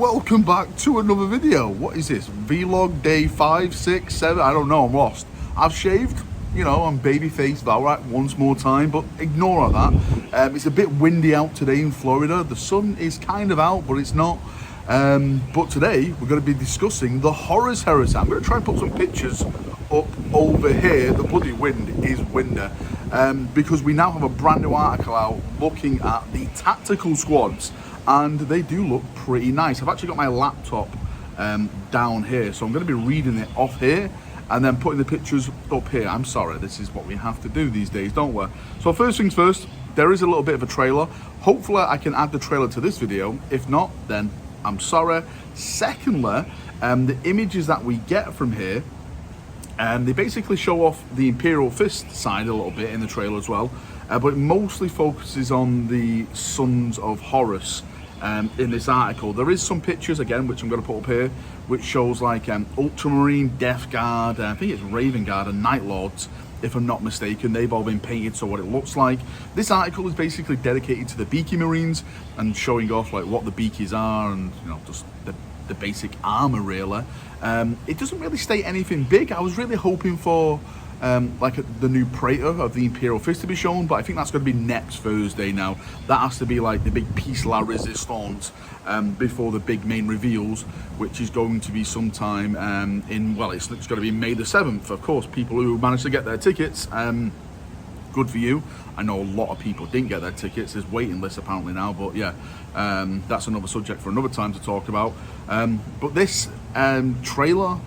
Welcome back to another video. What is this? Vlog day 5, 6, 7? I don't know, I'm lost. I've shaved, you know, I'm babyface Valrak once more time, but ignore all that. It's a bit windy out today in Florida. The sun is kind of out, but it's not. But today we're going to be discussing the Horus Heresy. I'm going to try and put some pictures up over here. The bloody wind is windy. Because we now have a brand new article out looking at the tactical squads, and they do look pretty nice. I've actually got my laptop down here, so I'm going to be reading it off here and then putting the pictures up here. I'm sorry, this is what we have to do these days, don't we? So first things first, there is a little bit of a trailer. Hopefully I can add the trailer to this video. If not, then I'm sorry. Secondly, the images that we get from here, they basically show off the Imperial Fist side a little bit in the trailer as well, but it mostly focuses on the Sons of Horus in this article. There is some pictures, again, which I'm going to put up here, which shows like Ultramarine, Death Guard, I think it's Raven Guard and Night Lords, if I'm not mistaken. They've all been painted, so what it looks like. This article is basically dedicated to the Beaky Marines and showing off like what the Beakies are and, you know, just the basic armor really. It doesn't really state anything big. I was really hoping for the new Praetor of the Imperial Fist to be shown, but I think that's going to be next Thursday now. That has to be like the big piece la resistance before the big main reveals, which is going to be sometime it's going to be May the 7th. Of course, people who managed to get their tickets, good for you. I know a lot of people didn't get their tickets. There's waiting lists apparently now, but yeah, that's another subject for another time to talk about. But this trailer,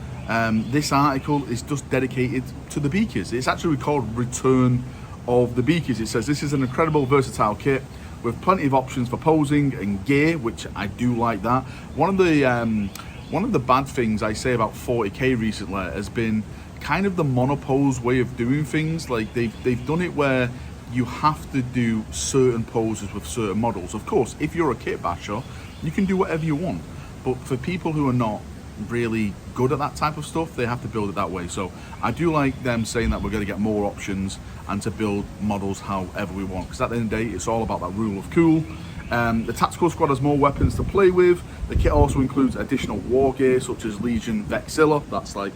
this article is just dedicated to the Beakers. It's actually called Return of the Beakers. It says this is an incredible versatile kit with plenty of options for posing and gear, which I do like that. One of the bad things I say about 40k recently has been kind of the monopose way of doing things. Like they've done it where you have to do certain poses with certain models. Of course, if you're a kit basher, you can do whatever you want, but for people who are not really good at that type of stuff, they have to build it that way. So I do like them saying that we're going to get more options and to build models however we want, because at the end of the day, it's all about that rule of cool. The tactical squad has more weapons to play with. The kit also includes additional war gear such as Legion Vexilla, that's like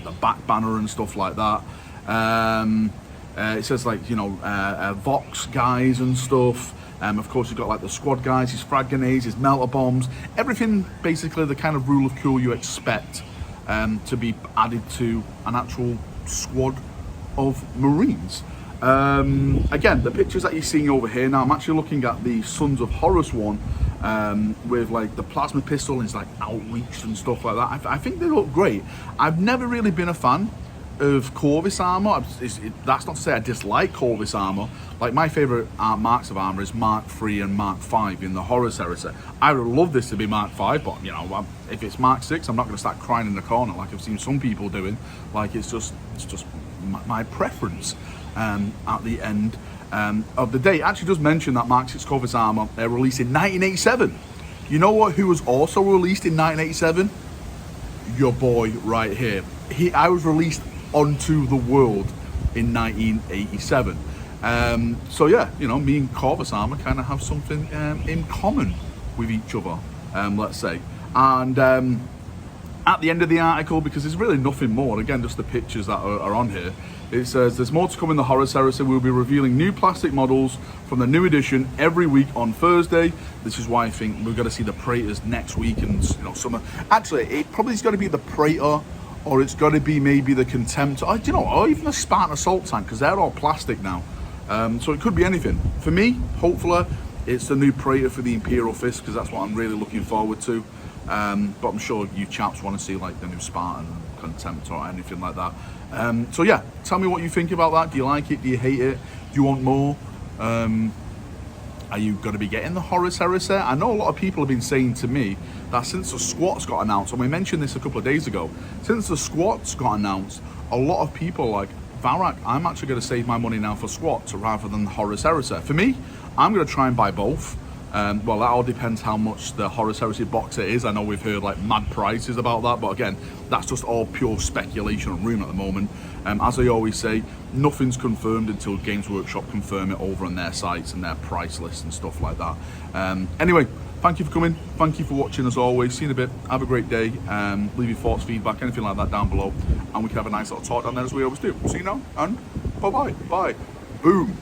the back banner and stuff like that. It says like, you know, Vox guys and stuff. Of course, you've got like the squad guys, his frag grenades, his melter bombs, everything basically the kind of rule of cool you expect to be added to an actual squad of Marines. Again, the pictures that you're seeing over here now, I'm actually looking at the Sons of Horus one with like the plasma pistol and it's like outreach and stuff like that. I think they look great. I've never really been a fan of Corvus armor. That's not to say I dislike Corvus armor. Like my favorite marks of armor is Mark III and Mark V in the Horus Heresy. I would love this to be Mark V, but you know, if it's Mark VI, I'm not going to start crying in the corner like I've seen some people doing. Like it's just my preference at the end of the day. It actually does mention that Mark VI Corvus armor released in 1987. You know what? Who was also released in 1987? Your boy right here. I was released onto the world in 1987. So yeah, you know, me and Corvus armor kind of have something in common with each other, let's say. And at the end of the article, because there's really nothing more, again, just the pictures that are on here, it says there's more to come in the Horus Heresy. We'll be revealing new plastic models from the new edition every week on Thursday. This is why I think we're going to see the Praetors next week, and you know, actually it probably is going to be the Praetor, or it's got to be maybe the Contempt, or, you know, or even the Spartan Assault Tank, because they're all plastic now. So it could be anything. For me, hopefully, it's the new Praetor for the Imperial Fist, because that's what I'm really looking forward to. But I'm sure you chaps want to see like the new Spartan, Contempt, or anything like that. So yeah, tell me what you think about that. Do you like it? Do you hate it? Do you want more? Are you going to be getting the Horus Heresy? I know a lot of people have been saying to me that since the squats got announced, and we mentioned this a couple of days ago, since the squats got announced, a lot of people are like, Valrak, I'm actually going to save my money now for squats rather than Horus Heresy. For me, I'm going to try and buy both. Well, that all depends how much the Horus Heresy box it is. I know we've heard like mad prices about that, but again, that's just all pure speculation and rumour at the moment. As I always say, nothing's confirmed until Games Workshop confirm it over on their sites and their price lists and stuff like that. Anyway, thank you for coming. Thank you for watching as always. See you in a bit. Have a great day. Leave your thoughts, feedback, anything like that down below. And we can have a nice little talk down there as we always do. See you now, and bye-bye. Bye. Boom.